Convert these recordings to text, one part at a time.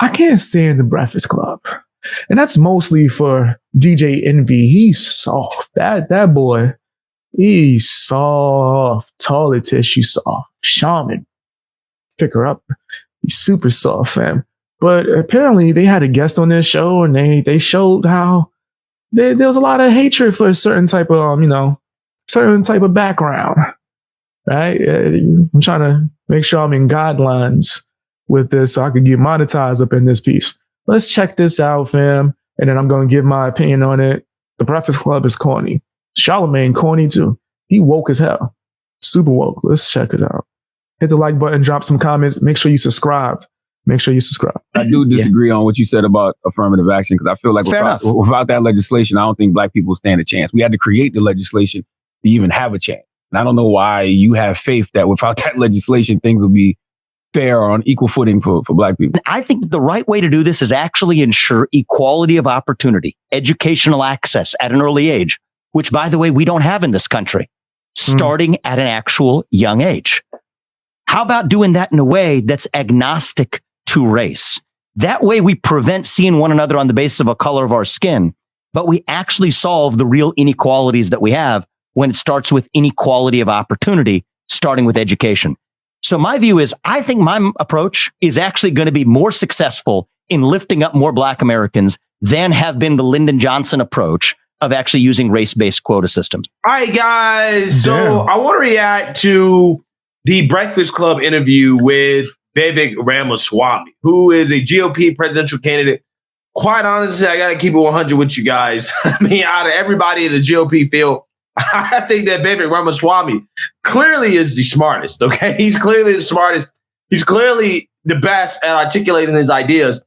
I can't stand the Breakfast Club. And that's mostly for DJ Envy. He's soft. That boy, he's soft. Toilet tissue soft. Shaman. Pick her up. He's super soft, fam. But apparently they had a guest on their show and they showed how there was a lot of hatred for a certain type of, certain type of background. Right? I'm trying to make sure I'm in guidelines with this so I could get monetized up in this piece. Let's check this out, fam. And then I'm going to give my opinion on it. The Breakfast Club is corny. Charlamagne, corny too. He woke as hell. Super woke. Let's check it out. Hit the like button, drop some comments. Make sure you subscribe. I do disagree on what you said about affirmative action because I feel like without that legislation, I don't think black people stand a chance. We had to create the legislation to even have a chance. And I don't know why you have faith that without that legislation, things will be fair or on equal footing for black people. I think the right way to do this is actually ensure equality of opportunity, educational access at an early age, which, by the way, we don't have in this country, starting at an actual young age. How about doing that in a way that's agnostic to race? That way we prevent seeing one another on the basis of a color of our skin, but we actually solve the real inequalities that we have when it starts with inequality of opportunity, starting with education. So my view is, I think my approach is actually going to be more successful in lifting up more black Americans than have been the Lyndon Johnson approach of actually using race-based quota systems. All right, guys. So I want to react to the Breakfast Club interview with Vivek Ramaswamy, who is a GOP presidential candidate. Quite honestly, I got to keep it 100 with you guys. I mean, out of everybody in the GOP field, I think that Vivek Ramaswamy clearly is the smartest, okay? He's clearly the smartest. He's clearly the best at articulating his ideas.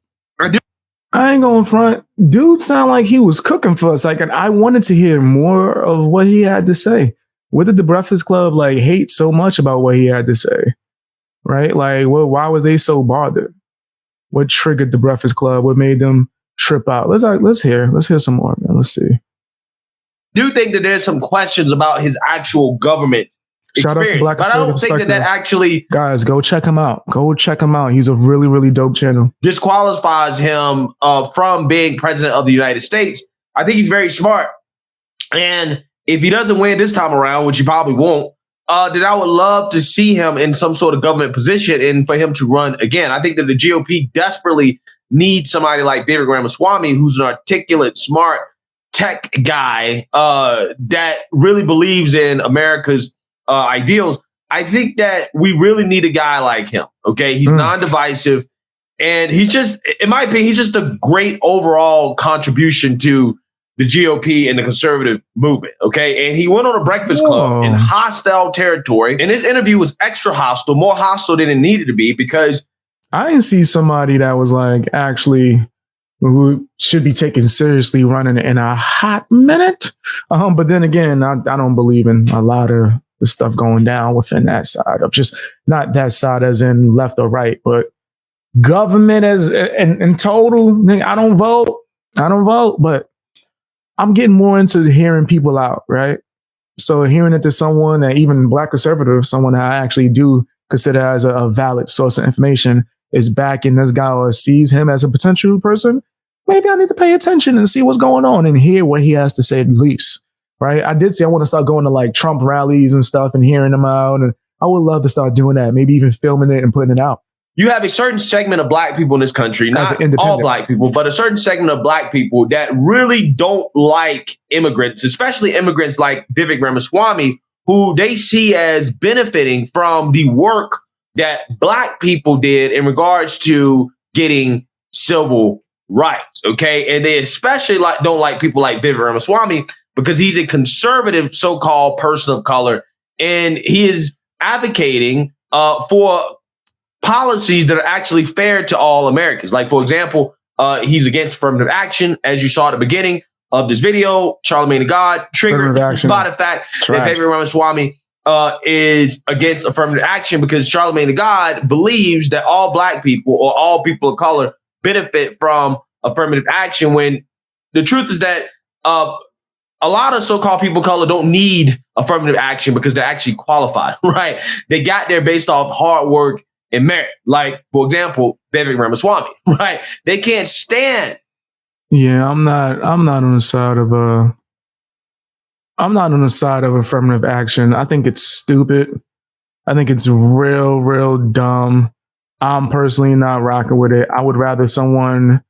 I ain't going front. Dude sound like he was cooking for us. Like, and I wanted to hear more of what he had to say. What did the Breakfast Club hate so much about what he had to say? Right? Like, well, why was they so bothered? What triggered the Breakfast Club? What made them trip out? Let's hear some more, man. Let's see. Do think that there's some questions about his actual government Shout out to Black but I don't think that actually, guys, go check him out. He's a really, really dope channel. Disqualifies him from being president of the United States. I think he's very smart. And if he doesn't win this time around, which he probably won't, then I would love to see him in some sort of government position and for him to run again. I think that the GOP desperately needs somebody like Vivek Ramaswamy, who's an articulate, smart tech guy that really believes in America's ideals. I think that we really need a guy like him. Okay. He's non-divisive and he's just, in my opinion, he's just a great overall contribution to the GOP and the conservative movement. Okay. And he went on a Breakfast Club in hostile territory. And this interview was extra hostile, more hostile than it needed to be, because I didn't see somebody that was actually who should be taken seriously running in a hot minute. But then again, I don't believe in a lot of the stuff going down within that side of just not that side as in left or right, but government as in total. I don't vote, but I'm getting more into hearing people out, right? So hearing that there's someone that even Black conservative, someone that I actually do consider as a valid source of information is backing this guy or sees him as a potential person, maybe I need to pay attention and see what's going on and hear what he has to say at least, right? I did say I want to start going to Trump rallies and stuff and hearing them out. And I would love to start doing that, maybe even filming it and putting it out. You have a certain segment of Black people in this country, not all Black people, but a certain segment of Black people that really don't like immigrants, especially immigrants like Vivek Ramaswamy, who they see as benefiting from the work that Black people did in regards to getting civil rights. Okay. And they especially don't like people like Vivek Ramaswamy because he's a conservative so-called person of color. And he is advocating for policies that are actually fair to all Americans. Like, for example, he's against affirmative action. As you saw at the beginning of this video, Charlamagne the God triggered by the fact that Vivek Ramaswamy is against affirmative action because Charlamagne the God believes that all Black people or all people of color benefit from affirmative action, when the truth is that a lot of so-called people of color don't need affirmative action because they're actually qualified, right? They got there based off hard work in merit. Like, for example, Vivek Ramaswamy, right? They can't stand. Yeah, I'm not on the side of affirmative action. I think it's stupid. I think it's real dumb. I'm personally not rocking with it. I would rather someone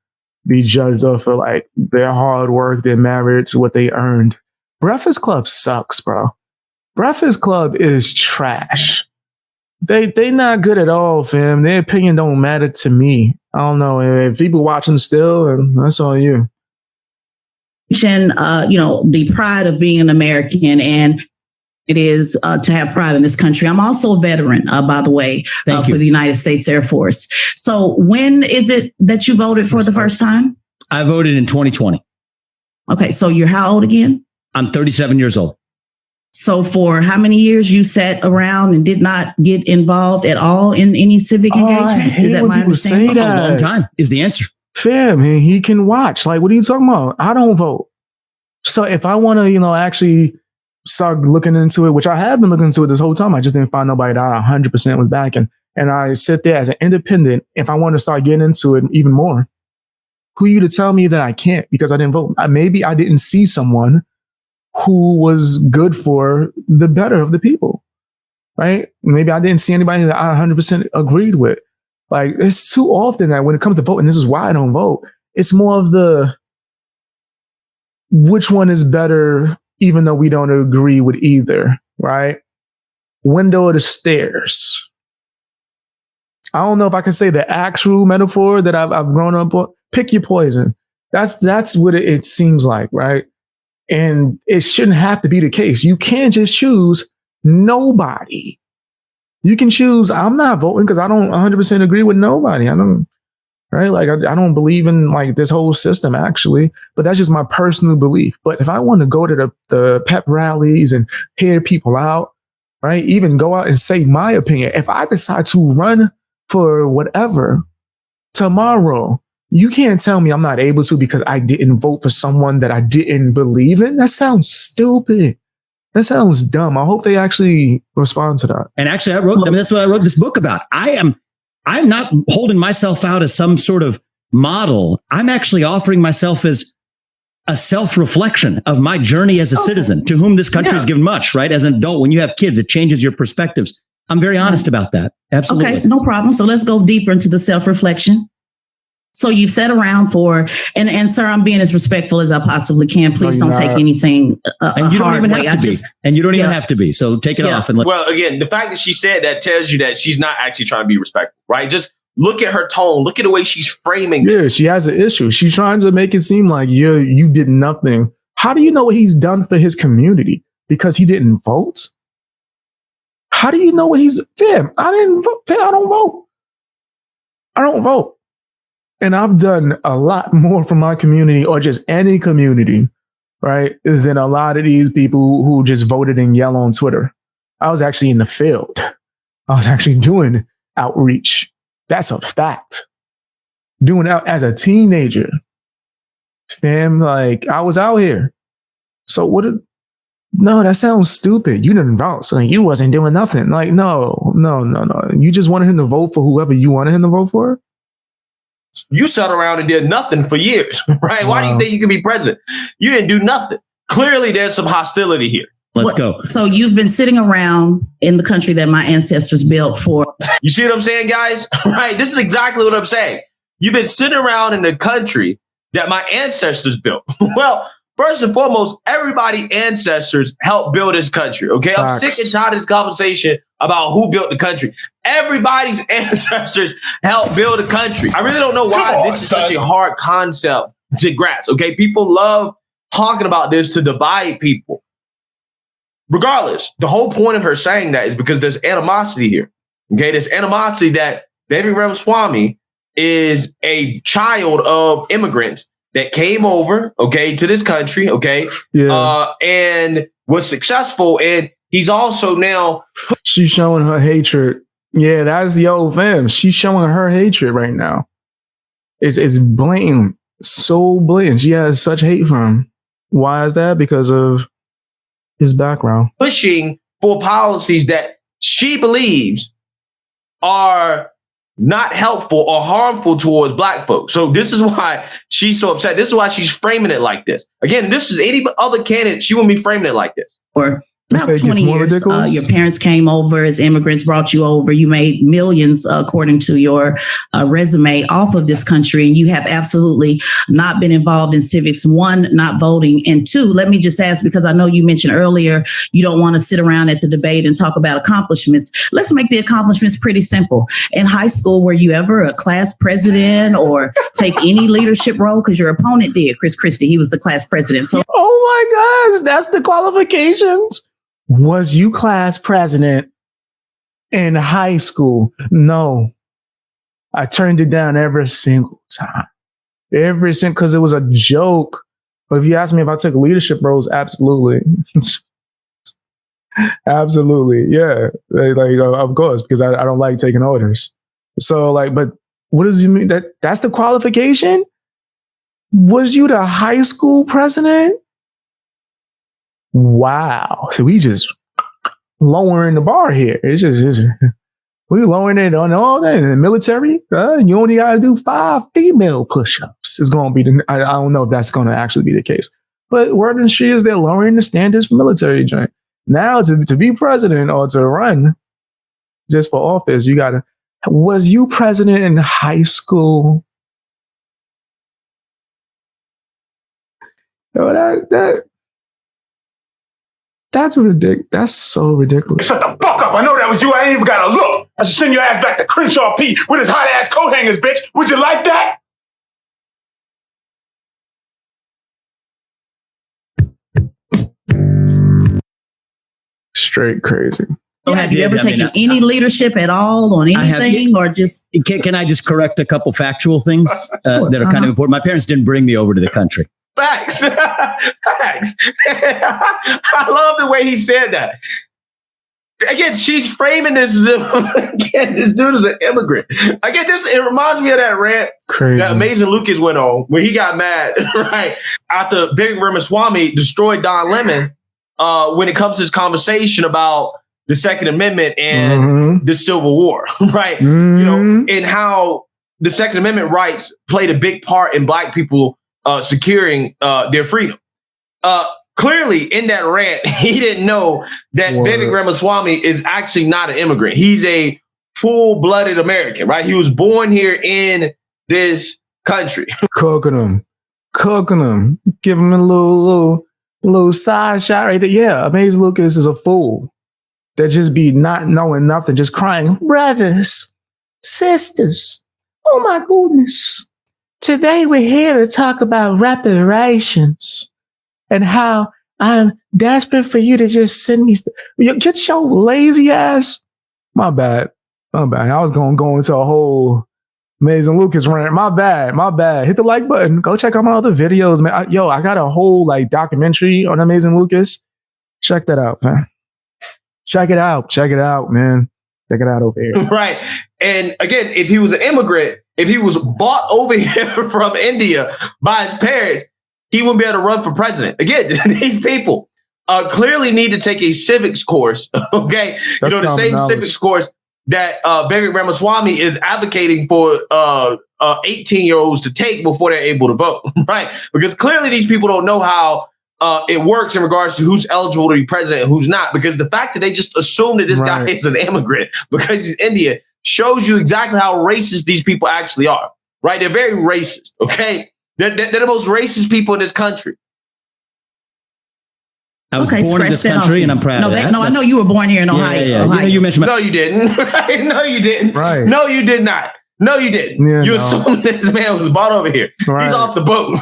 be judged off of like their hard work, their merits, what they earned. Breakfast Club sucks, bro. Breakfast Club is trash. They not good at all, fam. Their opinion don't matter to me. I don't know if people watching still, that's all you. The pride of being an American, and it is to have pride in this country. I'm also a veteran, by the way, for the United States Air Force. So when is it that you voted for the first time? I voted in 2020. Okay, so you're how old again? I'm 37 years old. So for how many years you sat around and did not get involved at all in any civic engagement? Is that my understanding? A long time is the answer. Fam, he can watch. Like, what are you talking about? I don't vote. So if I want to, actually start looking into it, which I have been looking into it this whole time, I just didn't find nobody that 100% was backing. And I sit there as an independent. If I want to start getting into it even more, who are you to tell me that I can't because I didn't vote? Maybe I didn't see someone who was good for the better of the people, right? Maybe I didn't see anybody that I 100% agreed with. Like, it's too often that when it comes to voting, this is why I don't vote. It's more of the which one is better, even though we don't agree with either, right? Window or the stairs. I don't know if I can say the actual metaphor that I've grown up on. Pick your poison. That's what it seems like, right? And it shouldn't have to be the case. You can't just choose nobody. You can choose, I'm not voting because I don't 100% agree with nobody. I don't believe in like this whole system actually, but that's just my personal belief. But if I want to go to the pep rallies and hear people out, right? Even go out and say my opinion. If I decide to run for whatever tomorrow, you can't tell me I'm not able to because I didn't vote for someone that I didn't believe in. That sounds stupid. That sounds dumb. I hope they actually respond to that. And actually, that's what I wrote this book about. I'm not holding myself out as some sort of model. I'm actually offering myself as a self-reflection of my journey as a citizen to whom this country has given much, right? As an adult, when you have kids, it changes your perspectives. I'm very honest about that. Absolutely. Okay, no problem. So let's go deeper into the self-reflection. So you've sat around and sir, I'm being as respectful as I possibly can. Please don't take anything and you don't even have to be. And you don't even have to be. So take it off. Well, again, the fact that she said that tells you that she's not actually trying to be respectful, right? Just look at her tone. Look at the way she's framing. Yeah, she has an issue. She's trying to make it seem like you did nothing. How do you know what he's done for his community? Because he didn't vote? How do you know what he's... Fam, I didn't vote. Fam, I don't vote. I don't vote. And I've done a lot more for my community or just any community, right, than a lot of these people who just voted and yell on Twitter. I was actually in the field. I was actually doing outreach. That's a fact. Doing out as a teenager. Fam, like, I was out here. So no, that sounds stupid. You didn't vote, so you wasn't doing nothing. Like, no. You just wanted him to vote for whoever you wanted him to vote for? You sat around and did nothing for years, right? Why do you think you can be president? You didn't do nothing. Clearly, there's some hostility here. Let's go. So you've been sitting around in the country that my ancestors built for. You see what I'm saying, guys? Right? This is exactly what I'm saying. You've been sitting around in the country that my ancestors built. Well, first and foremost, everybody's ancestors helped build this country, okay? Facts. I'm sick and tired of this conversation about who built the country. Everybody's ancestors helped build a country. I really don't know why this is such a hard concept to grasp, okay? People love talking about this to divide people. Regardless, the whole point of her saying that is because there's animosity here, okay? There's animosity that Vivek Ramaswamy is a child of immigrants that came over, okay, to this country, okay, and was successful. And he's also now... She's showing her hatred. Yeah, that's fam. She's showing her hatred right now. It's blatant, so blatant. She has such hate for him. Why is that? Because of his background. Pushing for policies that she believes are not helpful or harmful towards black folks. So this is why she's so upset. This is why she's framing it like this. Again, this is any other candidate, she wouldn't be framing it like this. Or about 20 years, your parents came over as immigrants, brought you over. You made millions, according to your resume, off of this country. And you have absolutely not been involved in civics. One, not voting. And two, let me just ask, because I know you mentioned earlier, you don't want to sit around at the debate and talk about accomplishments. Let's make the accomplishments pretty simple. In high school, were you ever a class president or take any leadership role? Because your opponent did, Chris Christie. He was the class president. So, oh my gosh, that's the qualifications. Was you class president in high school? No. I turned it down every single time. Every single, because it was a joke. But if you ask me if I took leadership roles, absolutely. Absolutely. Yeah. Like, of course, because I don't like taking orders. So like, but what does you mean? That's the qualification? Was you the high school president? Wow. So we just lowering the bar here. It's we lowering it on all that in the military. You only got to do 5 female push-ups. It's going to be I don't know if that's going to actually be the case. But word on the street is they're lowering the standards for military joint. Now to be president or to run just for office, you got to. Was you president in high school? Oh, that's ridiculous. That's so ridiculous. Shut the fuck up. I know that was you. I ain't even got to look. I should send your ass back to Crenshaw P with his hot ass coat hangers, bitch. Would you like that? Straight crazy. So have you ever taken any leadership at all on anything or just... Can I just correct a couple factual things that are kind of important? My parents didn't bring me over to the country. Facts. Facts. I love the way he said that. Again, she's framing this as again, this dude is an immigrant. Again, it reminds me of that rant that Amazing Lucas went on when he got mad, right? After Vivek Ramaswamy destroyed Don Lemon when it comes to this conversation about the Second Amendment and the Civil War, right? Mm-hmm. You know, and how the Second Amendment rights played a big part in black people securing their freedom. Clearly, in that rant, he didn't know that Vivek Ramaswamy is actually not an immigrant. He's a full-blooded American, right? He was born here in this country. Cooking him, give him a little side shot right there. Yeah, Amazing Lucas is a fool that just be not knowing nothing, just crying, brothers, sisters. Oh my goodness. Today we're here to talk about reparations and how I'm desperate for you to just send me. Get your lazy ass. My bad. I was going to go into a whole Amazing Lucas rant. My bad. Hit the like button. Go check out my other videos, man. I got a whole documentary on Amazing Lucas. Check that out, man. Check it out, man. Check it out over here. Right. And again, if he was an immigrant, if he was bought over here from India by his parents, he wouldn't be able to run for president. Again, these people clearly need to take a civics course. Okay. That's the same civics course that Vivek Ramaswamy is advocating for 18-year-olds to take before they're able to vote. Right. Because clearly these people don't know how it works in regards to who's eligible to be president and who's not. Because the fact that they just assume that this guy is an immigrant because he's Indian shows you exactly how racist these people actually are, right? They're very racist, okay? They're the most racist people in this country. I was born in this country, and I'm proud of that. No, I know you were born here in Ohio. Yeah. Ohio. You mentioned No, you didn't. Right? No, you didn't. Right. No, you did not. No, you didn't. Yeah, you assumed this man was bought over here. Right. He's off the boat.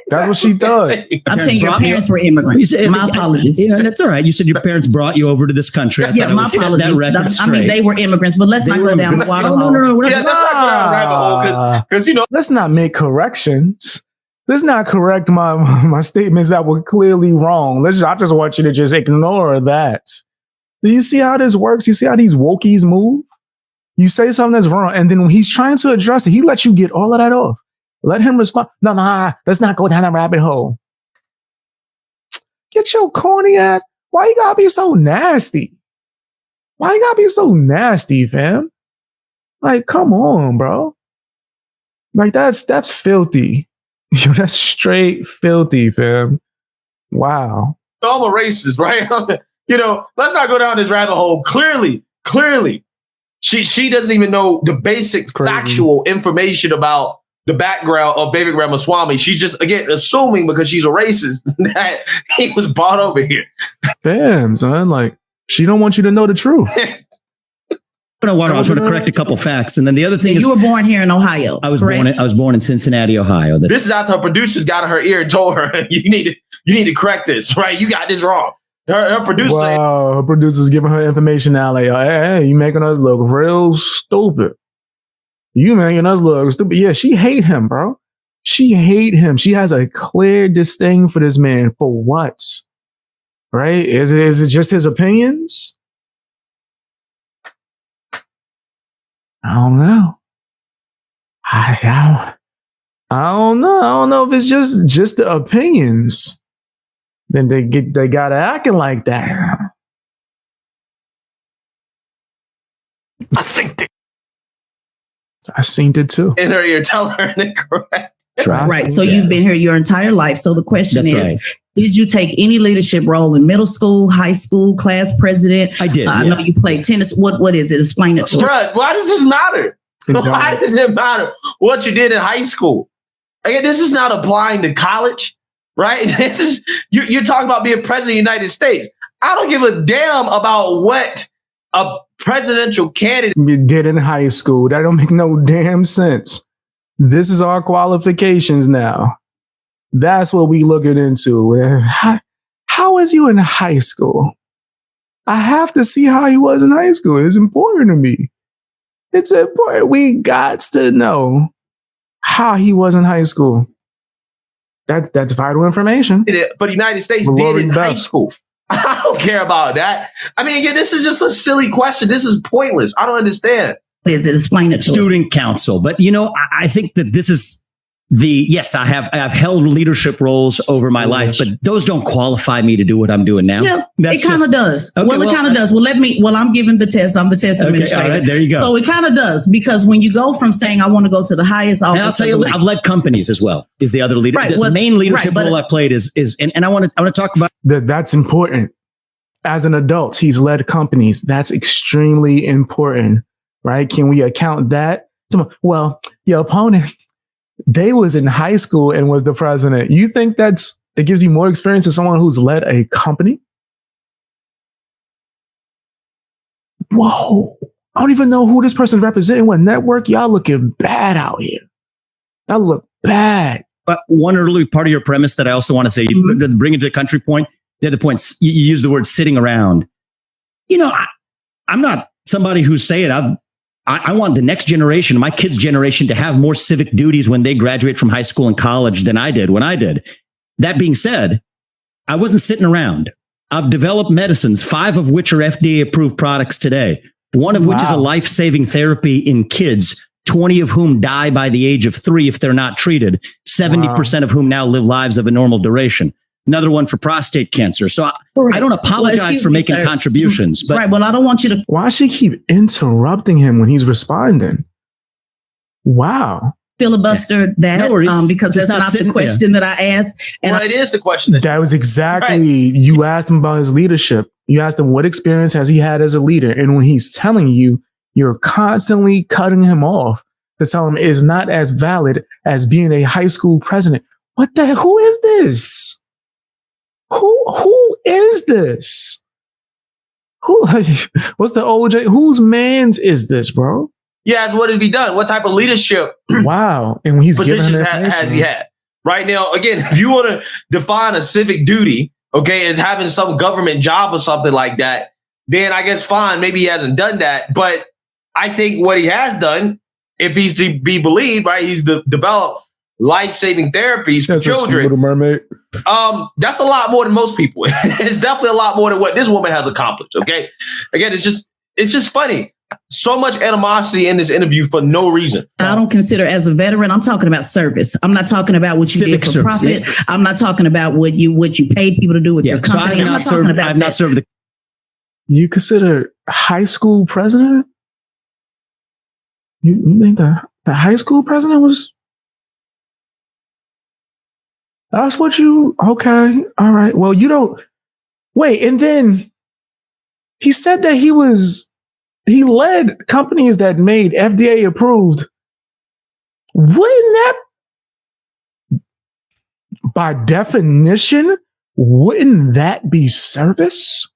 That's what she thought. I'm saying your parents were immigrants. My apologies. That's all right. You said your parents brought you over to this country. Yeah, my apologies. I mean, they were immigrants, but let's not go down the water hole. No. Let's not go down the rabbit hole because let's not make corrections. Let's not correct my statements that were clearly wrong. I just want you to just ignore that. Do you see how this works? You see how these wokies move? You say something that's wrong, and then when he's trying to address it, he lets you get all of that off. Let him respond. No, let's not go down a rabbit hole. Get your corny ass. Why you gotta be so nasty? Why you gotta be so nasty, fam? Like, come on, bro. Like, that's filthy. Yo, that's straight filthy, fam. Wow. I'm a racist, right? Let's not go down this rabbit hole. Clearly, she doesn't even know the basic factual information about the background of Vivek Ramaswamy. She's just, again, assuming because she's a racist that he was brought over here. Fam, son, like, she don't want you to know the truth. I was going to correct a couple facts, and then the other thing is, you were born here in Ohio. I was born in Cincinnati, Ohio. This is after her producers got in her ear and told her, "You need to correct this, right? You got this wrong." Her producer, her producer's giving her information now, like, "Hey, you making us look real stupid. You making us look stupid." Yeah, she hate him, bro. She hate him. She has a clear disdain for this man. For what? Right? Is it just his opinions? I don't know. I don't know. I don't know if it's just the opinions. Then they got acting like that. I seen it too. In her ear, tell her incorrect. Right. So you've been here your entire life. So the question is, did you take any leadership role in middle school, high school, class president? I did. I know you played tennis. What is it? Explain it to me. Why does this matter? Why does it matter what you did in high school? Again, this is not applying to college, right? This is you're talking about being president of the United States. I don't give a damn about what a presidential candidate did in high school. That don't make no damn sense. This is our qualifications now. That's what we looking into. How was you in high school? I have to see how he was in high school. It's important to me. It's important. We got to know how he was in high school. That's vital information. But the United States did in high school. I don't care about that. I mean, again, this is just a silly question. This is pointless. I don't understand. Is it? Explain it to Student council. But, I think that this is I have held leadership roles over my life, but those don't qualify me to do what I'm doing now. Yeah, it kind of does. Okay, it kind of does. I'm giving the test. I'm the test administrator. All right, there you go. So it kind of does, because when you go from saying I want to go to the highest office, and I'll tell you, I've led companies as well. Is the other leader? Right, the main leadership role I've played is and I want to talk about that's important. As an adult, he's led companies. That's extremely important, right? Can we account that? Well, your opponent, they was in high school and was the president. You think it gives you more experience as someone who's led a company? Whoa. I don't even know who this person's representing. What network? Y'all looking bad out here. Y'all look bad. But one early part of your premise that I also want to say, bring it to the country point. The other point, you use the word sitting around. I'm not somebody who's saying I want the next generation, my kids' generation, to have more civic duties when they graduate from high school and college than I did when I did. That being said, I wasn't sitting around. I've developed medicines, 5 of which are FDA-approved products today, one of which is a life-saving therapy in kids, 20 of whom die by the age of 3 if they're not treated, 70% of whom now live lives of a normal duration. Another one for prostate cancer. So I don't apologize for making contributions. But right. Well, I don't want you to. Why should she keep interrupting him when he's responding? Wow. Filibuster that because that's not the question that I asked. And it is the question. That was exactly, you asked him about his leadership. You asked him what experience has he had as a leader. And when he's telling you, you're constantly cutting him off to tell him it's not as valid as being a high school president. Who is this? Who is this? What's the OJ? Whose man's is this, bro? Yes, what have he done? What type of leadership? Wow. And when he's positions has he had? Right now, again, if you want to define a civic duty, as having some government job or something like that, then I guess fine, maybe he hasn't done that. But I think what he has done, if he's to be believed, right, he's developed life-saving therapies for children. Little Mermaid. That's a lot more than most people. It's definitely a lot more than what this woman has accomplished. Okay, again, it's just funny. So much animosity in this interview for no reason. I don't consider as a veteran. I'm talking about service. I'm not talking about what you did for profit. Yeah. I'm not talking about what you paid people to do with your company. So I've not served. You consider high school president? You think the high school president was? That's what you, okay. All right. Well, you don't, wait. And then he said that he led companies that made FDA approved. Wouldn't that, by definition, wouldn't that be service?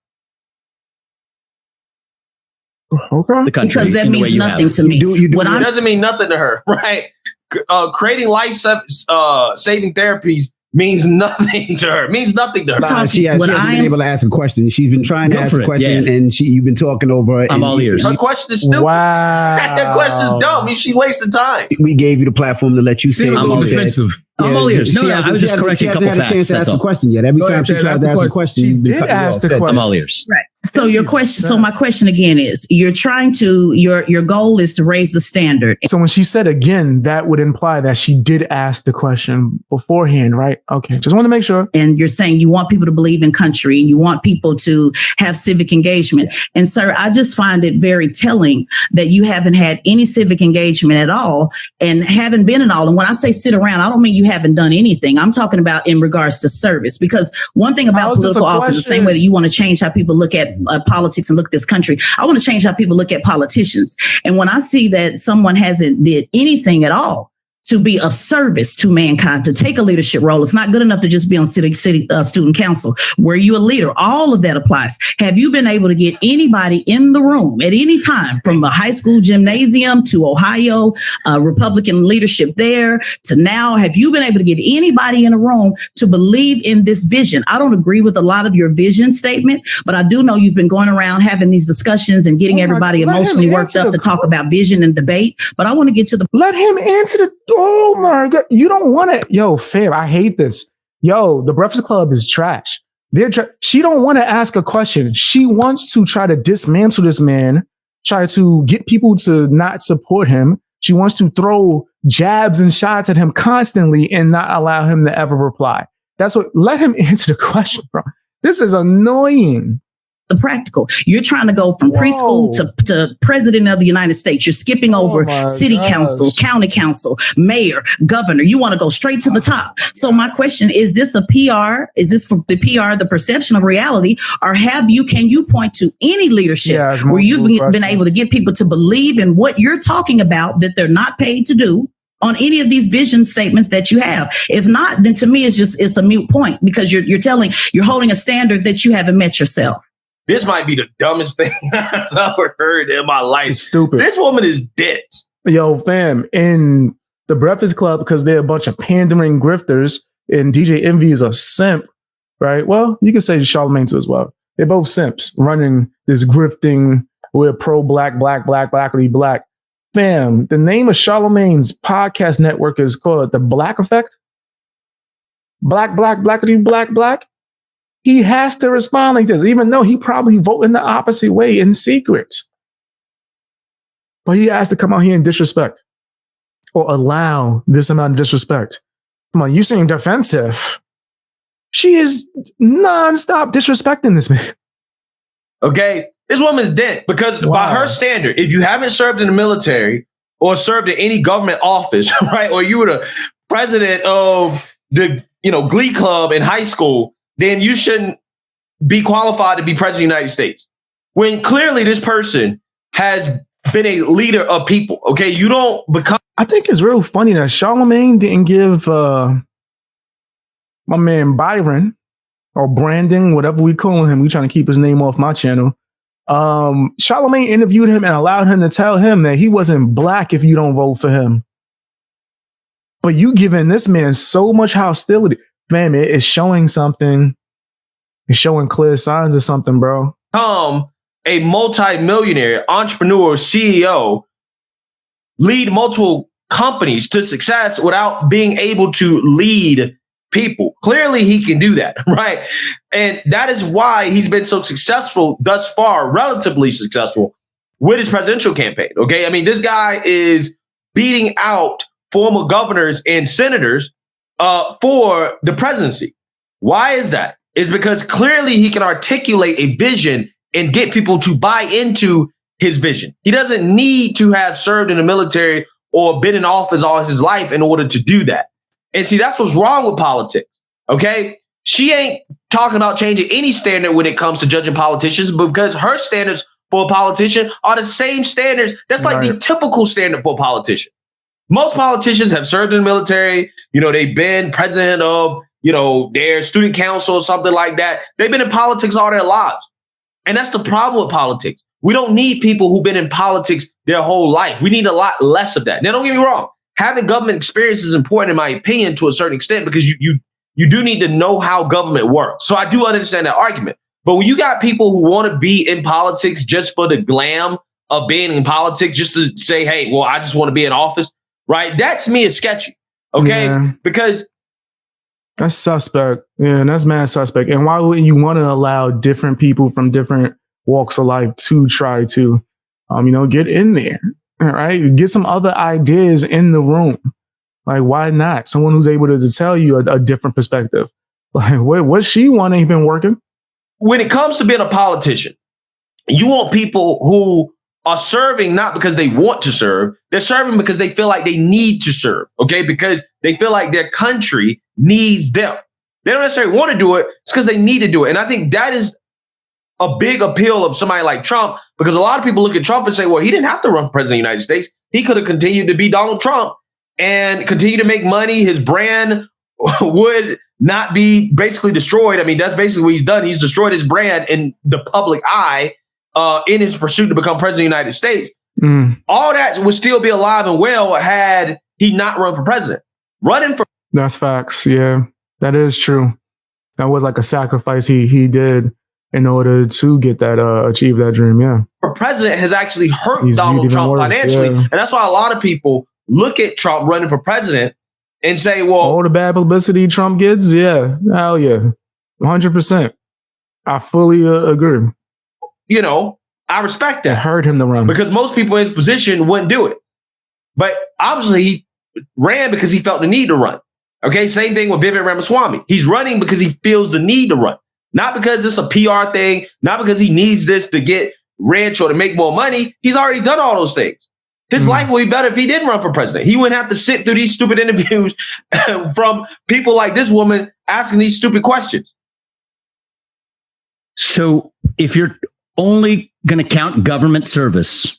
Okay. The country, because that means nothing to me. It doesn't mean nothing to her, right? Creating life-saving therapies means nothing to her. Means nothing to her. She hasn't been able to ask a question. She's been trying to ask a question, and you've been talking over her. I'm all ears. Her question is stupid. Wow. Her question is dumb. She's wasting time. We gave you the platform to let you say. I'm all ears. I'm all ears. No, I was just correcting a couple facts. She hasn't had a chance to ask a question yet. Every time she tried to ask a question, you did ask the question. I'm all ears. Right. So your question. So my question again is: you're trying to your goal is to raise the standard. So when she said again, that would imply that she did ask the question beforehand, right? Okay, just want to make sure. And you're saying you want people to believe in country, and you want people to have civic engagement. And sir, I just find it very telling that you haven't had any civic engagement at all, and haven't been at all. And when I say sit around, I don't mean you haven't done anything. I'm talking about in regards to service, because one thing about political office, the same way that you want to change how people look at politics and look at this country, I want to change how people look at politicians. And when I see that someone hasn't did anything at all to be of service to mankind, to take a leadership role, it's not good enough to just be on city student council. Were you a leader? All of that applies. Have you been able to get anybody in the room at any time, from a high school gymnasium to Ohio, Republican leadership there to now? Have you been able to get anybody in a room to believe in this vision? I don't agree with a lot of your vision statement, but I do know you've been going around having these discussions and getting everybody emotionally worked up to talk about vision and debate. But I want to get to the. Let him answer the. Oh my God. You don't want it. Yo, fam, I hate this. Yo, the Breakfast Club is trash. She don't want to ask a question. She wants to try to dismantle this man, try to get people to not support him. She wants to throw jabs and shots at him constantly and not allow him to ever reply. Let him answer the question, bro. This is annoying. The practical. You're trying to go from preschool to president of the United States. You're skipping over city council, county council, mayor, governor. You want to go straight to the top. So my question is this a PR? Is this for the PR, the perception of reality? Or can you point to any leadership where you've been able to get people to believe in what you're talking about that they're not paid to do on any of these vision statements that you have? If not, then to me, it's a moot point, because you're holding a standard that you haven't met yourself. This might be the dumbest thing I've ever heard in my life. It's stupid. This woman is dead. Yo, fam, in the Breakfast Club, because they're a bunch of pandering grifters, and DJ Envy is a simp, right? Well, you can say Charlamagne too as well. They're both simps running this grifting, we're pro-black, blackly black. Fam, the name of Charlamagne's podcast network is called The Black Effect. Blackity black. He has to respond like this, even though he probably voted in the opposite way in secret. But he has to come out here and disrespect, or allow this amount of disrespect. Come on, you seem defensive. She is nonstop disrespecting this man. Okay, this woman's dead, because by her standard, if you haven't served in the military or served in any government office, right, or you were the president of the Glee Club in high school, then you shouldn't be qualified to be president of the United States. When clearly this person has been a leader of people. Okay, you don't become. I think it's real funny that Charlamagne didn't give my man Byron, or Brandon, whatever we call him. We trying to keep his name off my channel. Charlamagne interviewed him and allowed him to tell him that he wasn't black if you don't vote for him. But you giving this man so much hostility. Man, it is showing something. It's showing clear signs of something, bro. A multi-millionaire entrepreneur, CEO, lead multiple companies to success without being able to lead people. Clearly, he can do that, right? And that is why he's been so successful thus far, relatively successful with his presidential campaign. Okay, I mean, this guy is beating out former governors and senators for the presidency. Why is that? It's because clearly he can articulate a vision and get people to buy into his vision. He doesn't need to have served in the military or been in office all his life in order to do that. And see, that's what's wrong with politics. Okay. She ain't talking about changing any standard when it comes to judging politicians, because her standards for a politician are the same standards. That's like the typical standard for a politician. Most politicians have served in the military. You know, they've been president of, you know, their student council or something like that. They've been in politics all their lives. And that's the problem with politics. We don't need people who've been in politics their whole life. We need a lot less of that. Now, don't get me wrong. Having government experience is important, in my opinion, to a certain extent, because you do need to know how government works. So I do understand that argument. But when you got people who want to be in politics just for the glam of being in politics, just to say, hey, well, I just want to be in office, right? That to me is sketchy. Okay. Yeah. Because that's suspect. Yeah, that's mad suspect. And why wouldn't you want to allow different people from different walks of life to try to, get in there, right? Get some other ideas in the room. Like, why not? Someone who's able to tell you a different perspective. Like, what she want ain't been working. When it comes to being a politician, you want people who are serving not because they want to serve. They're serving because they feel like they need to serve, okay? Because they feel like their country needs them. They don't necessarily want to do it. It's because they need to do it. And I think that is a big appeal of somebody like Trump, because a lot of people look at Trump and say, well, he didn't have to run for president of the United States. He could have continued to be Donald Trump and continue to make money. His brand would not be basically destroyed. I mean, that's basically what he's done. He's destroyed his brand in the public eye in his pursuit to become president of the United States. All that would still be alive and well had he not run for president. That's facts. Yeah, that is true. That was like a sacrifice he did in order to get that, achieve that dream. Yeah. For president has actually hurt Donald Trump financially. Yeah. And that's why a lot of people look at Trump running for president and say, well, all the bad publicity Trump gets. Yeah. Hell yeah. 100%. I fully agree. I respect that. It hurt him to run because most people in his position wouldn't do it. But obviously he ran because he felt the need to run. Okay. Same thing with Vivek Ramaswamy. He's running because he feels the need to run. Not because it's a PR thing, not because he needs this to get rich or to make more money. He's already done all those things. His life would be better if he didn't run for president. He wouldn't have to sit through these stupid interviews from people like this woman asking these stupid questions. So if you're only going to count government service,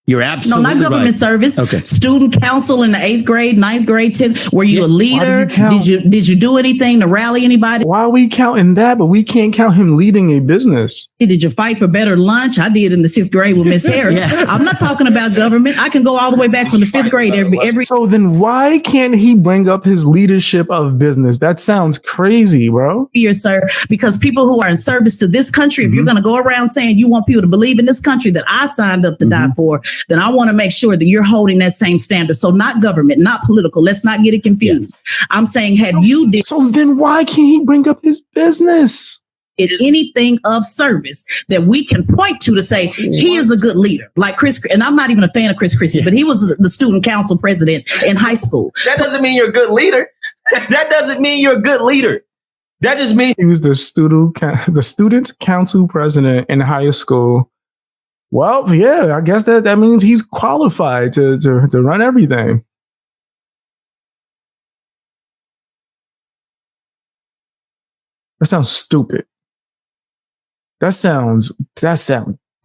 you're absolutely no, not government right. Service. Okay. Student council in the 8th grade, 9th grade, 10th. Were you a leader? Did you do anything to rally anybody? Why are we counting that? But we can't count him leading a business. Did you fight for better lunch? I did in the 6th grade with Miss Harris. Yeah. I'm not talking about government. I can go all the way back from the 5th grade. Every. So then why can't he bring up his leadership of business? That sounds crazy, bro. Here, sir, because people who are in service to this country, if you're going to go around saying you want people to believe in this country that I signed up to die for, then I want to make sure that you're holding that same standard. So not government, not political. Let's not get it confused. Yeah. I'm saying, So then why can't he bring up his business? Anything of service that we can point to say he is a good leader, like Chris. And I'm not even a fan of Chris Christie, but he was the student council president in high school. That doesn't mean you're a good leader. That doesn't mean you're a good leader. That just means he was the student council president in high school. Well, yeah, I guess that means he's qualified to run everything. That sounds stupid. That sounds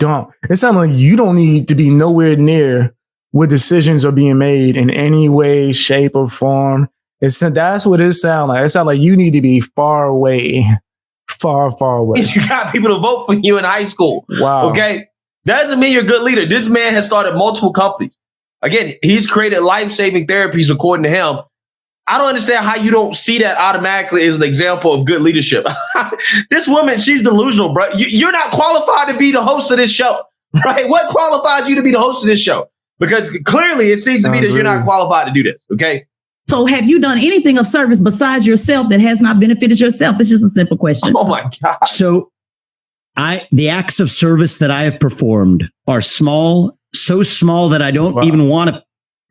dumb. It sounds like you don't need to be nowhere near where decisions are being made in any way, shape, or form. That's what it sounds like. It sounds like you need to be far away, far away. You got people to vote for you in high school. Wow. Okay. That doesn't mean you're a good leader. This man has started multiple companies. Again, he's created life-saving therapies, according to him. I don't understand how you don't see that automatically as an example of good leadership. This woman, she's delusional, bro. You're not qualified to be the host of this show, right? What qualifies you to be the host of this show? Because clearly it seems to me that you're not qualified to do this, okay? So have you done anything of service besides yourself that has not benefited yourself? It's just a simple question. Oh, my God. So the acts of service that I have performed are small, so small that I don't even want to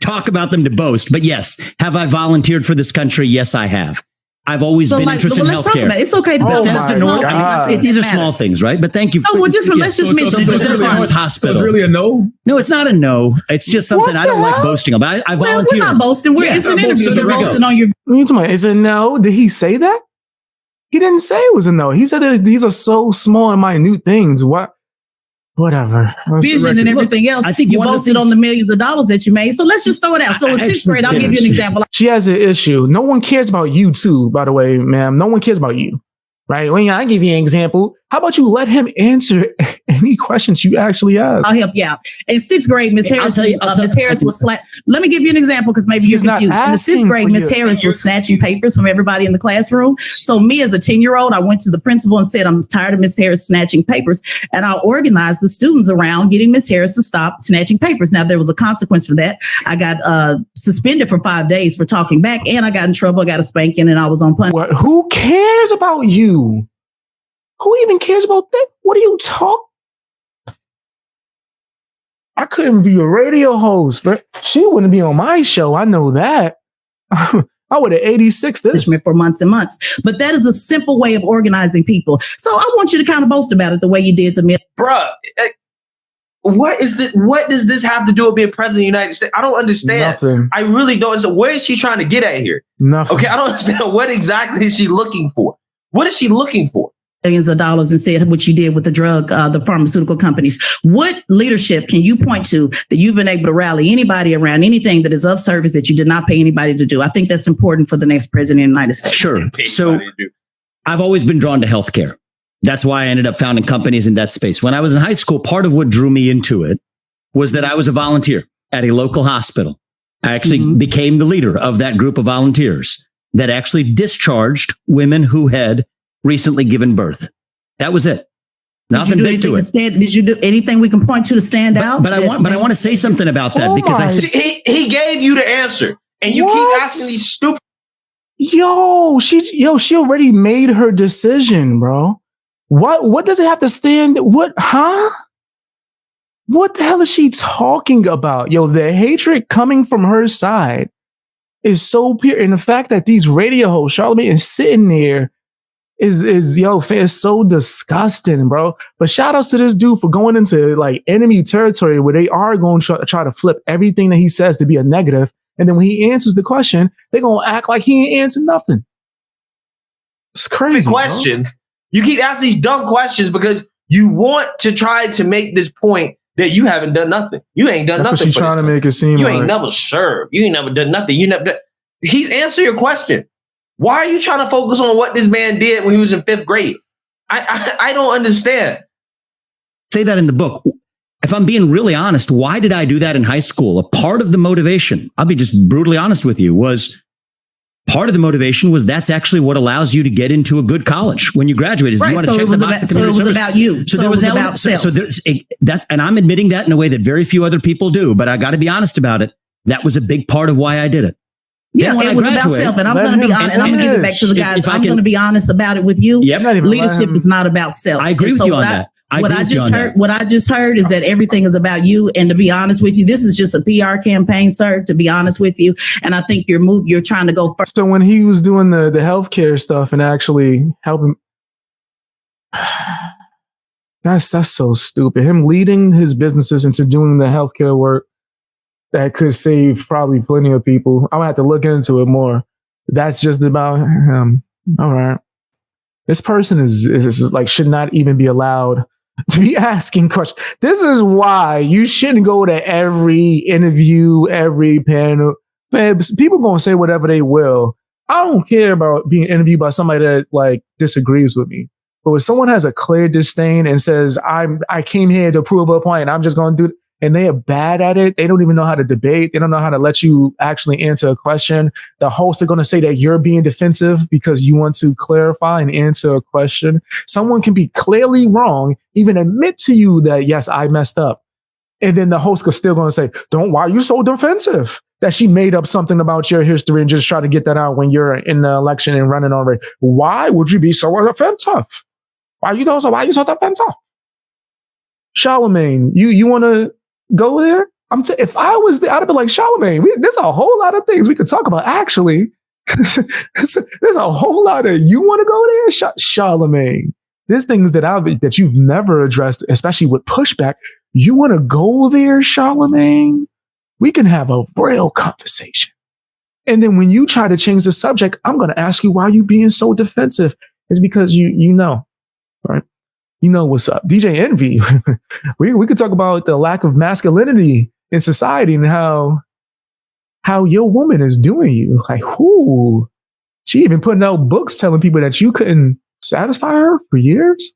talk about them to boast. But yes, have I volunteered for this country? Yes, I have. I've always been interested in healthcare. It's okay to these are small things, right? But thank you. Let's just mention it. Hospital. So it's really a no? No, it's not a no. It's just something I don't like boasting about. I volunteer. We're not boasting. It's an interview. You're boasting on your. Is it no? Did he say that? He didn't say it was a no. He said that these are so small and minute things. Whatever. Vision and everything else. I think you boasted on the millions of dollars that you made. So let's just throw it out. So in sixth grade, I'll give you an example. She has an issue. No one cares about you too, by the way, ma'am. No one cares about you. Right? Well, I'll give you an example. How about you let him answer any questions you actually ask? I'll help you out. In sixth grade, Miss Harris was let me give you an example because maybe you're confused. In the sixth grade, Miss Harris was snatching papers from everybody in the classroom. So me as a 10-year-old, I went to the principal and said, I'm tired of Miss Harris snatching papers. And I organized the students around getting Miss Harris to stop snatching papers. Now, there was a consequence for that. I got suspended for 5 days for talking back, and I got in trouble. I got a spanking, and I was on punishment. Who cares about you? Who even cares about that? What are you talking? I couldn't be a radio host, but she wouldn't be on my show. I know that. I would have 86 this for months and months. But that is a simple way of organizing people. So I want you to kind of boast about it the way you did the middle. Bruh, what is this? What does this have to do with being president of the United States? I don't understand. Nothing. I really don't understand. Where is she trying to get at here? Nothing. Okay, I don't understand. What exactly is she looking for? What is she looking for? Millions of dollars and said what you did with the pharmaceutical companies. What leadership can you point to that you've been able to rally anybody around anything that is of service that you did not pay anybody to do? I think that's important for the next president of the United States. Sure. So I've always been drawn to healthcare. That's why I ended up founding companies in that space. When I was in high school, part of what drew me into it was that I was a volunteer at a local hospital. I actually became the leader of that group of volunteers that actually discharged women who had recently given birth. That was it. Nothing big to it. Did you do anything we can point to stand out? But I want to say something about that because I said he gave you the answer, and you keep asking these stupid. She already made her decision, bro. What does it have to stand? What the hell is she talking about? The hatred coming from her side is so pure, and the fact that these radio hosts, Charlamagne, is sitting there. Is so disgusting, bro. But shout outs to this dude for going into like enemy territory where they are going to try to flip everything that he says to be a negative. And then when he answers the question, they're going to act like he ain't answered nothing. It's crazy. Question. Bro. You keep asking these dumb questions because you want to try to make this point that you haven't done nothing. You ain't done nothing. That's what she's trying to make it seem like. You ain't never served. You ain't never done nothing. He's answered your question. Why are you trying to focus on what this man did when he was in 5th grade? I don't understand. Say that in the book. If I'm being really honest, why did I do that in high school? A part of the motivation, I'll be just brutally honest with you, was that's actually what allows you to get into a good college when you graduate. Is right. You want to check the box. So it was about you. So there was about self. So there's that, and I'm admitting that in a way that very few other people do. But I got to be honest about it. That was a big part of why I did it. Yeah, it was about self, and I'm going to be honest, and I'm going to give it back to the guys. I'm going to be honest about it with you. Leadership is not about self. I agree with you on that. What I just heard is that everything is about you. And to be honest with you, this is just a PR campaign, sir. To be honest with you, and I think you're trying to go first. So when he was doing the healthcare stuff and actually helping, that's so stupid. Him leading his businesses into doing the healthcare work. That could save probably plenty of people. I would have to look into it more. That's just about him. All right. This person is like should not even be allowed to be asking questions. This is why you shouldn't go to every interview, every panel. Man, people gonna say whatever they will. I don't care about being interviewed by somebody that like disagrees with me. But when someone has a clear disdain and says, I came here to prove a point, I'm just gonna do it. And they are bad at it. They don't even know how to debate. They don't know how to let you actually answer a question. The hosts are going to say that you're being defensive because you want to clarify and answer a question. Someone can be clearly wrong, even admit to you that, yes, I messed up. And then the host is still going to say, why are you so defensive? That she made up something about your history and just try to get that out when you're in the election and running already. Why would you be so defensive? Why are you so defensive? Charlamagne, you want to go there? If I was there, I'd have been like, Charlamagne, there's a whole lot of things we could talk about, actually. There's a whole lot of, you want to go there, Charlamagne. There's things that you've never addressed, especially with pushback. You want to go there, Charlamagne? We can have a real conversation. And then when you try to change the subject, I'm going to ask you, why are you being so defensive? It's because you know, right? You know what's up. DJ Envy, we could talk about the lack of masculinity in society and how your woman is doing you. Like, whoo. She even putting out books telling people that you couldn't satisfy her for years.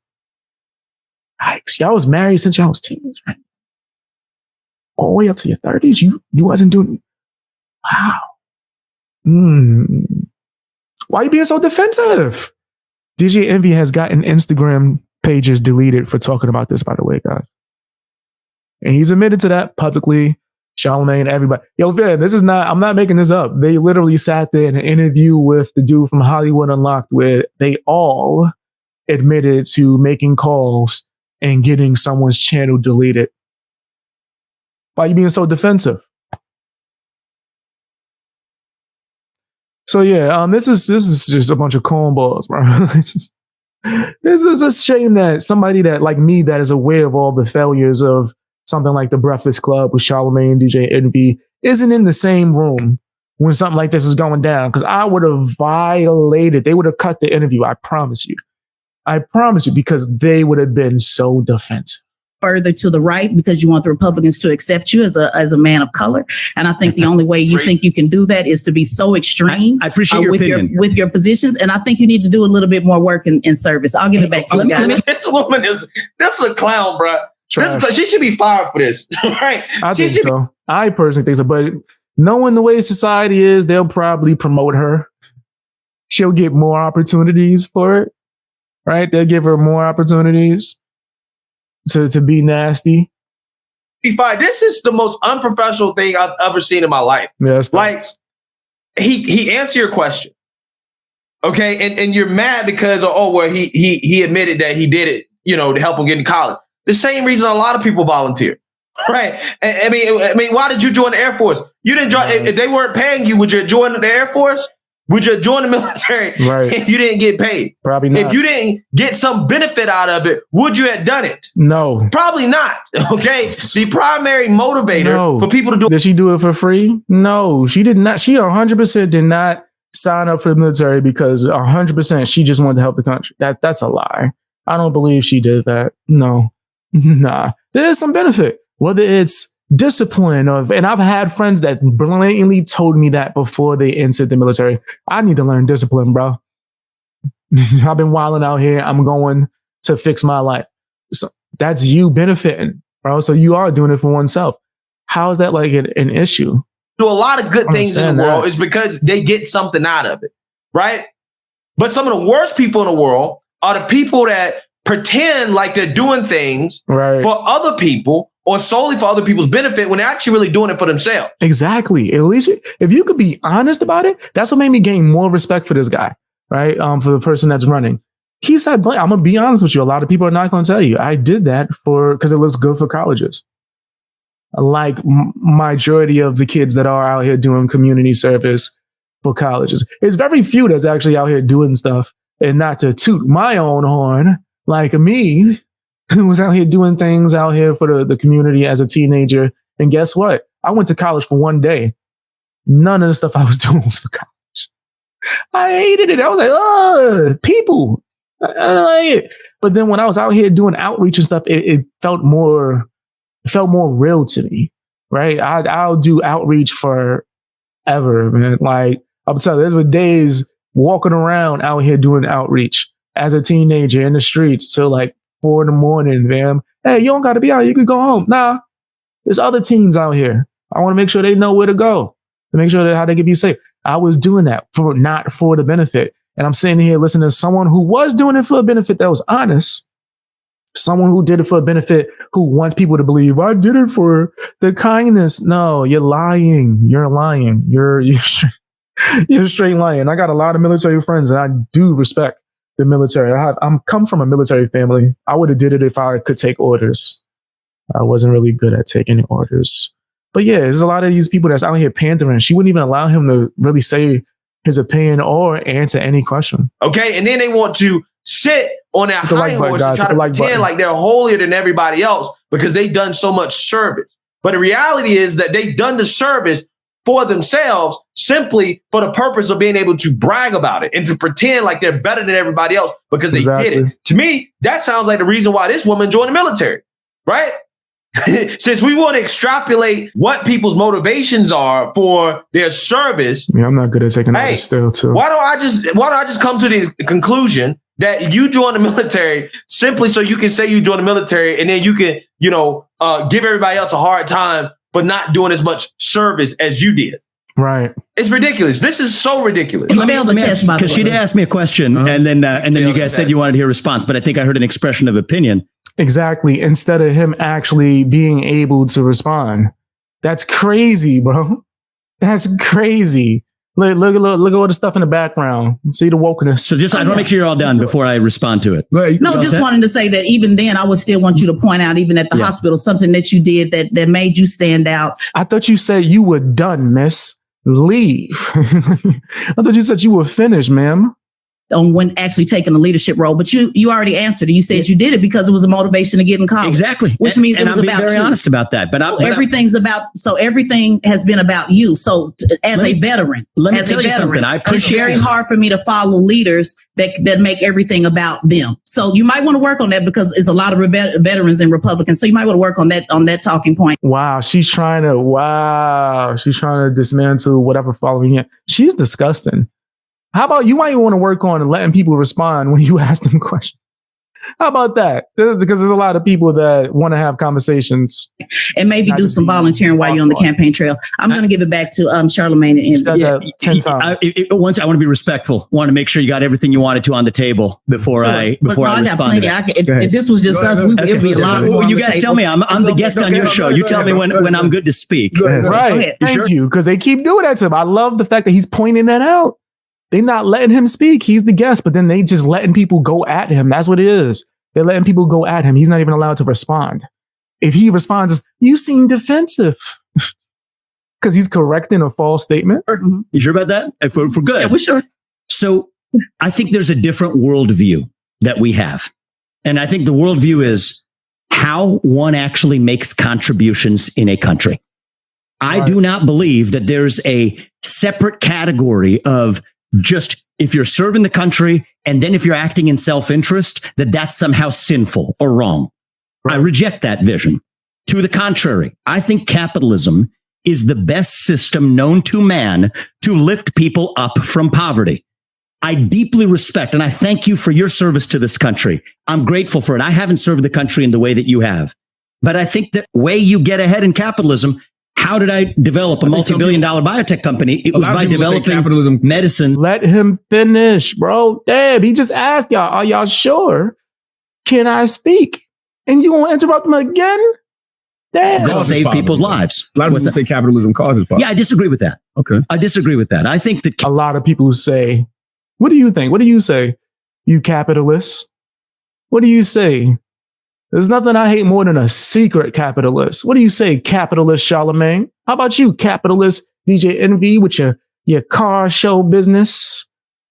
Like, y'all was married since y'all was teens, right? All the way up to your 30s. You wasn't doing. Wow. Why are you being so defensive? DJ Envy has gotten Instagram pages deleted for talking about this, by the way, guys. And he's admitted to that publicly. Charlamagne, everybody. Yo, Vin, I'm not making this up. They literally sat there in an interview with the dude from Hollywood Unlocked where they all admitted to making calls and getting someone's channel deleted. Why are you being so defensive? So yeah, this is just a bunch of cornballs, bro. This is a shame that somebody that like me that is aware of all the failures of something like the Breakfast Club with Charlamagne and DJ Envy isn't in the same room when something like this is going down. Because I would have violated. They would have cut the interview. I promise you. Because they would have been so defensive. Further to the right because you want the Republicans to accept you as a man of color. And I think the only way you think you can do that is to be so extreme. I appreciate your opinion. With your positions. And I think you need to do a little bit more work in service. I'll give it back to you guys. This woman this is a clown, bro. She should be fired for this. Right? I think so. I personally think so. But knowing the way society is, they'll probably promote her. She'll get more opportunities for it. Right? They'll give her more opportunities to be nasty. Be fine. This is the most unprofessional thing I've ever seen in my life. Yeah, like he answered your question. Okay, and you're mad because he admitted that he did it, to help him get into college. The same reason a lot of people volunteer. Right. I mean, why did you join the Air Force? You didn't join if they weren't paying you, would you join the Air Force? Would you join the military if you didn't get paid? Probably not. If you didn't get some benefit out of it, would you have done it? No. Probably not. Okay. The primary motivator for people to do. Did she do it for free? No, she did not. She 100% did not sign up for the military because 100% she just wanted to help the country. That's a lie. I don't believe she did that. No. Nah. There's some benefit. Whether it's discipline and I've had friends that blatantly told me that before they entered the military. I need to learn discipline, bro. I've been wilding out here. I'm going to fix my life. So that's you benefiting, bro. So you are doing it for oneself. How is that like an issue? Do a lot of good things in the world is because they get something out of it, right? But some of the worst people in the world are the people that pretend like they're doing things for other people or solely for other people's benefit when they're actually really doing it for themselves. Exactly. At least if you could be honest about it, that's what made me gain more respect for this guy, right? For the person that's running. He said, I'm going to be honest with you. A lot of people are not going to tell you. I did that because it looks good for colleges. Like majority of the kids that are out here doing community service for colleges. It's very few that's actually out here doing stuff, and not to toot my own horn, like me, who was out here doing things out here for the community as a teenager. And guess what? I went to college for one day. None of the stuff I was doing was for college. I hated it. I was like, oh, people. I don't like it. But then when I was out here doing outreach and stuff, it felt more real to me, right? I'll do outreach forever, man. Like, I'm telling you, there were days walking around out here doing outreach as a teenager in the streets till like 4 a.m, man. Hey, you don't got to be out here. You can go home. Nah, there's other teens out here. I want to make sure they know where to go to make sure that how they can be safe. I was doing that not for the benefit. And I'm sitting here listening to someone who was doing it for a benefit that was honest. Someone who did it for a benefit, who wants people to believe I did it for the kindness. No, you're lying. You're lying. You're straight lying. I got a lot of military friends, and I do respect the military. I'm come from a military family. I would have did it if I could take orders. I wasn't really good at taking orders. But yeah, there's a lot of these people that's out here pandering. She wouldn't even allow him to really say his opinion or answer any question. Okay. And then they want to sit on that high horse and try to pretend like they're holier than everybody else because they've done so much service. But the reality is that they've done the service for themselves simply for the purpose of being able to brag about it and to pretend like they're better than everybody else because they did it. To me, that sounds like the reason why this woman joined the military, right? Since we want to extrapolate what people's motivations are for their service. Yeah, I'm not good at taking that still too. Why don't I just come to the conclusion that you join the military simply so you can say you joined the military and then you can, give everybody else a hard time for not doing as much service as you did. Right. It's ridiculous. This is so ridiculous. Because she did ask me a question and then you guys said you wanted to hear a response, but I think I heard an expression of opinion. Exactly. Instead of him actually being able to respond. That's crazy, bro. That's crazy. Look at all the stuff in the background. See the wokeness. So I want to make sure you're all done before I respond to it. Wanted to say that even then, I would still want you to point out, even at the hospital, something that you did that made you stand out. I thought you said you were done, miss. Leave. I thought you said you were finished, ma'am. On when actually taking a leadership role, but you already answered it. You said you did it because it was a motivation to get in college. Exactly, which means it was about you. Very honest about that. But everything has been about you. So as a veteran, let me tell you something. I appreciate it's very hard for me to follow leaders that make everything about them. So you might want to work on that because it's a lot of veterans and Republicans. So you might want to work on that talking point. Wow, she's trying to dismantle whatever following him. She's disgusting. How about you might want to work on letting people respond when you ask them questions? How about that? Because there's a lot of people that want to have conversations. And maybe do some volunteering while you're on the campaign trail. I'm going to give it back to Charlemagne and 10 times. Once I want to be respectful. Want to make sure you got everything you wanted to on the table before I respond to that. If this was just us, it would be a lot more. You guys tell me. I'm the guest on your show. You tell me when I'm good to speak. Right. Thank you. Because they keep doing that to him. I love the fact that he's pointing that out. They're not letting him speak. He's the guest, but then they just letting people go at him. That's what it is. They're letting people go at him. He's not even allowed to respond. If he responds, you seem defensive. Because he's correcting a false statement. You sure about that? If we're good. Yeah, we're sure. So I think there's a different worldview that we have. And I think the worldview is how one actually makes contributions in a country. I do not believe that there's a separate category of just if you're serving the country and then if you're acting in self-interest, that's somehow sinful or wrong. I reject that vision. To the contrary, I think capitalism is the best system known to man to lift people up from poverty. I deeply respect and I thank you for your service to this country. I'm grateful for it. I haven't served the country in the way that you have. But I think the way you get ahead in capitalism, how did I develop a multi-billion-dollar biotech company? It was by developing medicine. Let him finish, bro. Damn, he just asked y'all, are y'all sure? Can I speak? And you won't interrupt him again? Damn. That save people's lives. A lot of people say capitalism causes poverty. Yeah, I disagree with that. Okay. I disagree with that. I think that a lot of people say, what do you think? What do you say? You capitalists? What do you say? There's nothing I hate more than a secret capitalist. What do you say, capitalist Charlemagne? How about you, capitalist DJ Envy, with your car show business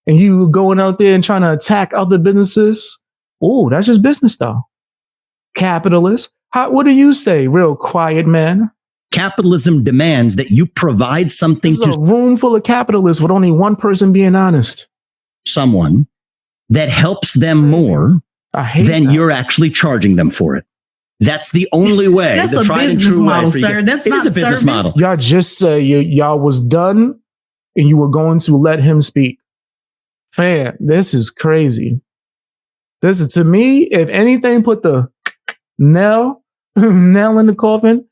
and you going out there and trying to attack other businesses? Oh, that's just business though. Capitalist. What do you say, real quiet man? Capitalism demands that you provide something to a room full of capitalists with only one person being honest. Someone that helps them more than you're actually charging them for it. That's the only way. That's a business model, sir. That's not a business model. Y'all just say y'all was done and you were going to let him speak. Fam, this is crazy. This is, to me, if anything, put the nail in the coffin,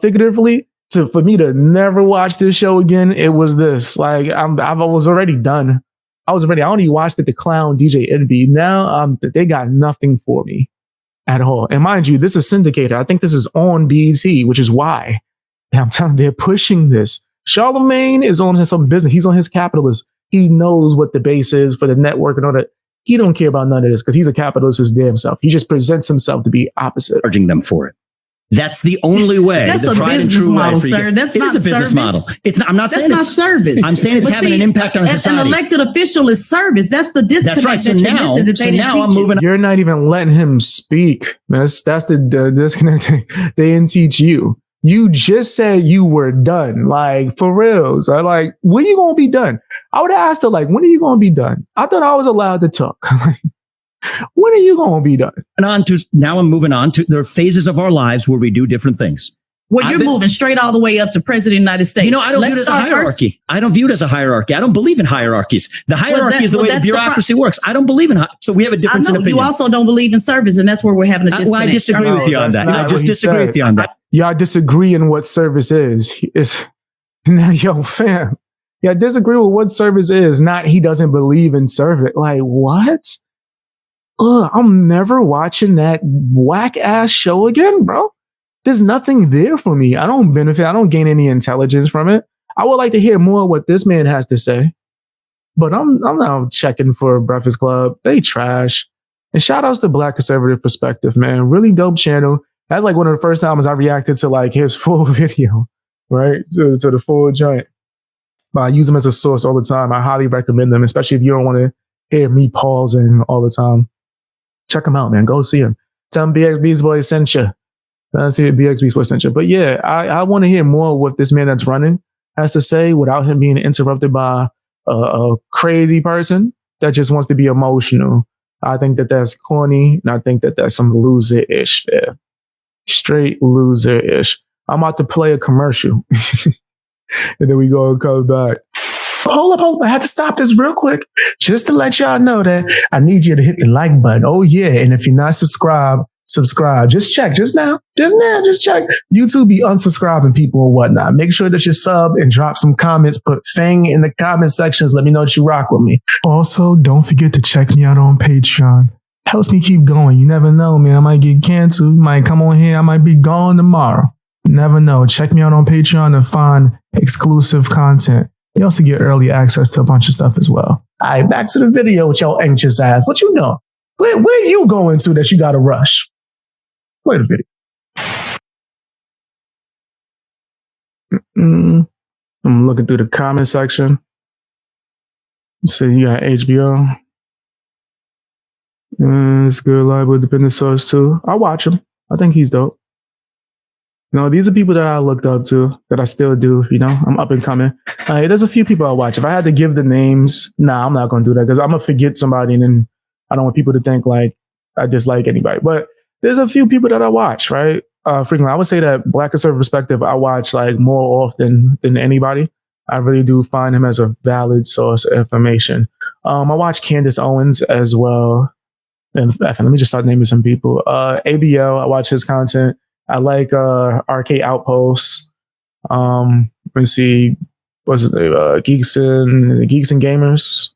figuratively, for me to never watch this show again. It was this. Like I was already done. I only watched it to clown DJ Envy. Now they got nothing for me at all. And mind you, this is syndicated. I think this is on BET, which is why I'm telling you, they're pushing this. Charlemagne is on some business. He's on his capitalist. He knows what the base is for the network and all that. He don't care about none of this because he's a capitalist his damn self. He just presents himself to be opposite. Charging them for it. That's the only way. That's the a tried business and true model, way sir. That's not a business service. model. It's not, I'm not saying that's not service. I'm saying it's having an impact on society. An elected official is service. That's the disconnect. That's right. So now I'm moving. You're not even letting him speak. That's the disconnect. They didn't teach you. You just said you were done. Like, for real. So like, when are you going to be done? I would have asked her, like, when are you going to be done? I thought I was allowed to talk. When are you going to be done? And now I'm moving on to, there are phases of our lives where we do different things. Well, you're moving straight all the way up to President of the United States. You know, I don't view it as a hierarchy. I don't view it as a hierarchy. I don't believe in hierarchies. The hierarchy is the way the bureaucracy works. I don't believe in so we have a difference in opinion. You also don't believe in service, and that's where we're having a disconnect. I disagree with you on that. I just disagree with you on that. Yeah, I disagree in what service is. Now, yo, fam. Yeah, I disagree with what service is. Not he doesn't believe in service. Like, what? I'm never watching that whack ass show again, bro. There's nothing there for me. I don't benefit. I don't gain any intelligence from it. I would like to hear more what this man has to say. But I'm now checking for Breakfast Club. They trash. And shout outs to Black Conservative Perspective, man. Really dope channel. That's like one of the first times I reacted to like his full video, right? To the full joint. But I use them as a source all the time. I highly recommend them, especially if you don't want to hear me pausing all the time. Check them out, man. Go see them. Tell them BXB's boy sent you. I see it, BXB's boy sent you. But yeah, I want to hear more what this man that's running has to say without him being interrupted by a crazy person that just wants to be emotional. I think that that's corny, and I think that that's some loser-ish. Yeah. Straight loser-ish. I'm about to play a commercial. And then we go and come back. Hold up. I had to stop this real quick just to let y'all know that I need you to hit the like button. Oh, yeah. And if you're not subscribed, subscribe. Just check. Just now. Just check. YouTube be unsubscribing people or whatnot. Make sure that you sub and drop some comments. Put Fang in the comment sections. Let me know that you rock with me. Also, don't forget to check me out on Patreon. Helps me keep going. You never know, man. I might get canceled. You might come on here. I might be gone tomorrow. You never know. Check me out on Patreon to find exclusive content. You also get early access to a bunch of stuff as well. All right, back to the video with your anxious ass. What you know? Where you going to that you got to rush? Play the video. I'm looking through the comment section. See, you got HBO. It's good, liable, dependent source too. I'll watch him. I think he's dope. No, these are people that I looked up to, that I still do. You know, I'm up and coming. There's a few people I watch. If I had to give the names, I'm not going to do that because I'm going to forget somebody and then I don't want people to think like I dislike anybody. But there's a few people that I watch, right? Frequently. I would say that Black Conservative Perspective, I watch like more often than anybody. I really do find him as a valid source of information. I watch Candace Owens as well. And let me just start naming some people. ABL, I watch his content. I like Arcade Outposts. Let's see, what's it? Geeks and Gamers.